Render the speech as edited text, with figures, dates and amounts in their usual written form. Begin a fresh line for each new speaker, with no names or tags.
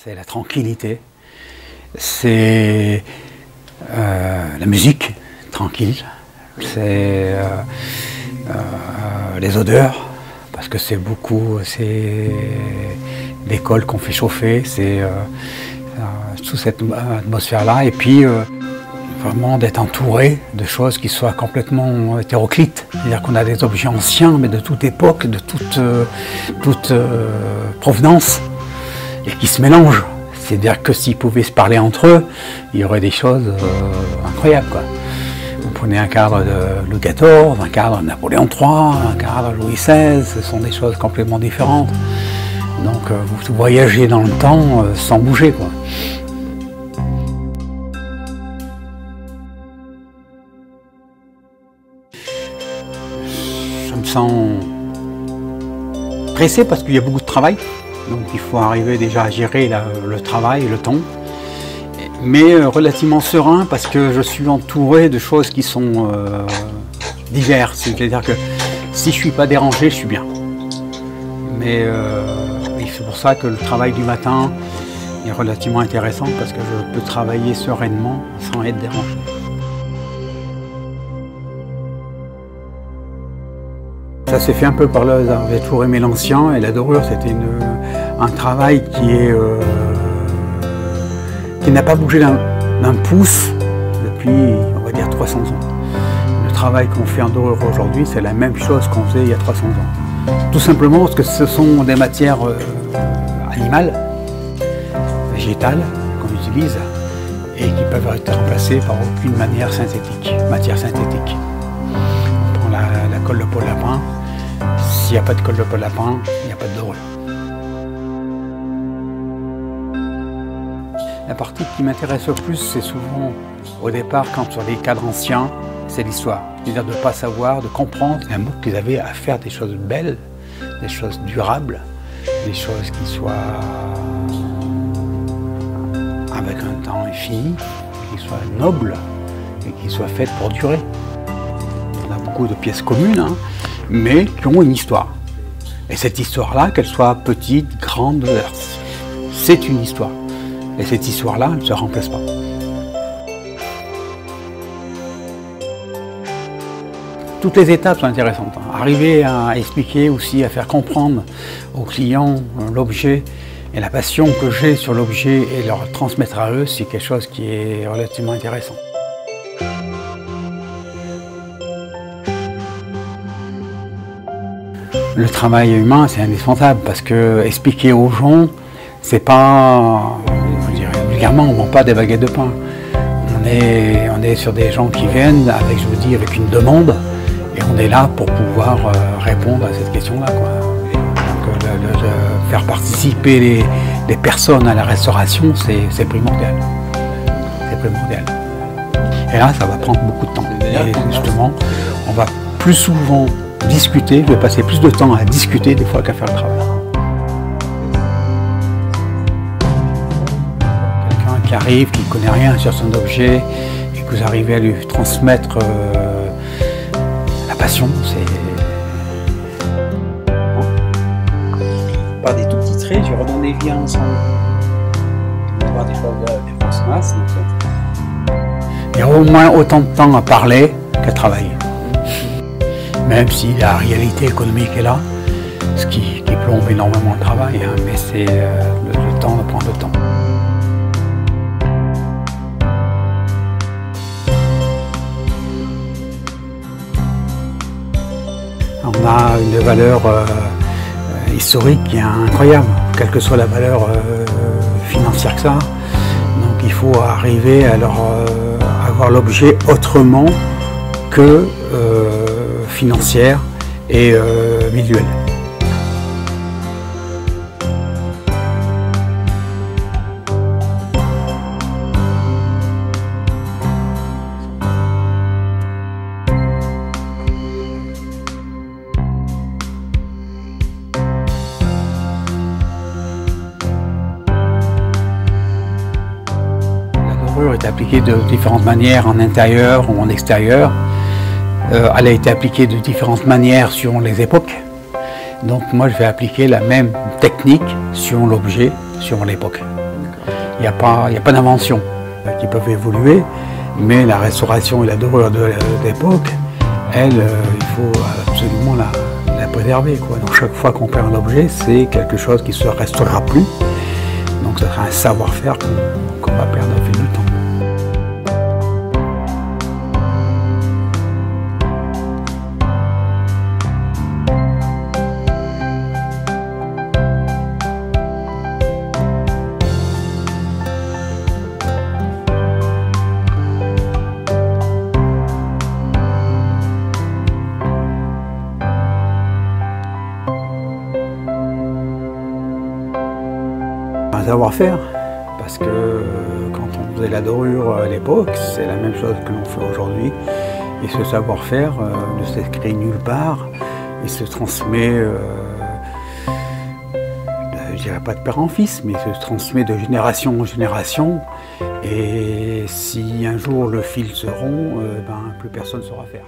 c'est la tranquillité, c'est la musique tranquille, c'est les odeurs, parce que c'est l'école qu'on fait chauffer, c'est toute cette atmosphère-là, et puis vraiment d'être entouré de choses qui soient complètement hétéroclites. C'est-à-dire qu'on a des objets anciens, mais de toute époque, de toute provenance, et qui se mélangent. C'est-à-dire que s'ils pouvaient se parler entre eux, il y aurait des choses incroyables, quoi. Vous prenez un cadre de Louis XIV, un cadre de Napoléon III, un cadre de Louis XVI, ce sont des choses complètement différentes. Donc vous voyagez dans le temps sans bouger, quoi. Je me sens pressé parce qu'il y a beaucoup de travail. Donc il faut arriver déjà à gérer le travail et le temps. Mais relativement serein parce que je suis entouré de choses qui sont diverses. C'est-à-dire que si je ne suis pas dérangé, je suis bien. Mais c'est pour ça que le travail du matin est relativement intéressant parce que je peux travailler sereinement sans être dérangé. Ça s'est fait un peu par le hasard. J'ai toujours aimé l'ancien et la dorure, c'était un travail qui n'a pas bougé d'un pouce depuis, on va dire, 300 ans. Le travail qu'on fait en dorure aujourd'hui, c'est la même chose qu'on faisait il y a 300 ans. Tout simplement parce que ce sont des matières animales, végétales, qu'on utilise et qui peuvent être remplacées par aucune matière synthétique. On prend la colle de peau de lapin. S'il n'y a pas de colle de peau de lapin, il n'y a pas de dorure. La partie qui m'intéresse le plus, c'est souvent, au départ, quand sur les cadres anciens, c'est l'histoire. C'est-à-dire de ne pas savoir, de comprendre un mot qu'ils avaient à faire des choses belles, des choses durables, des choses qui soient avec un temps infini, qui soient nobles et qui soient faites pour durer. On a beaucoup de pièces communes, hein, mais qui ont une histoire. Et cette histoire-là, qu'elle soit petite, grande, c'est une histoire. Et cette histoire-là, elle ne se remplace pas. Toutes les étapes sont intéressantes. Arriver à expliquer aussi, à faire comprendre aux clients l'objet et la passion que j'ai sur l'objet et leur transmettre à eux, c'est quelque chose qui est relativement intéressant. Le travail humain, c'est indispensable parce que expliquer aux gens, c'est pas, je dirais, vulgairement, on ne vend pas des baguettes de pain. On est sur des gens qui viennent avec, je vous dis, avec une demande et on est là pour pouvoir répondre à cette question-là, quoi. Donc, de faire participer les personnes à la restauration, c'est primordial. C'est primordial. Et là, ça va prendre beaucoup de temps. Et justement, on va plus souvent discuter, je vais passer plus de temps à discuter des fois qu'à faire le travail. Quelqu'un qui arrive, qui ne connaît rien sur son objet, et que vous arrivez à lui transmettre la passion, c'est... Par des tout petits traits, je redonne des liens ensemble. On va avoir des choses, des grosses masses. Il y a au moins autant de temps à parler qu'à travailler. Même si la réalité économique est là, ce qui plombe énormément le travail, hein, mais c'est le temps de prendre le temps. On a une valeur historique qui est incroyable, quelle que soit la valeur financière que ça. Donc il faut arriver à avoir l'objet autrement que financière et visuelle. La dorure est appliquée de différentes manières en intérieur ou en extérieur. Elle a été appliquée de différentes manières selon les époques. Donc moi je vais appliquer la même technique sur l'objet, sur l'époque. Il n'y a pas d'invention qui peuvent évoluer, mais la restauration et la dorure de l'époque, elle, il faut absolument la préserver, quoi. Donc chaque fois qu'on perd un objet, c'est quelque chose qui ne se restaurera plus. Donc ça sera un savoir-faire qu'on va perdre au fil du temps. Un savoir-faire, parce que quand on faisait la dorure à l'époque, c'est la même chose que l'on fait aujourd'hui. Et ce savoir-faire ne s'écrit nulle part, il se transmet, je dirais pas de père en fils, mais il se transmet de génération en génération. Et si un jour le fil se rompt, plus personne ne saura faire.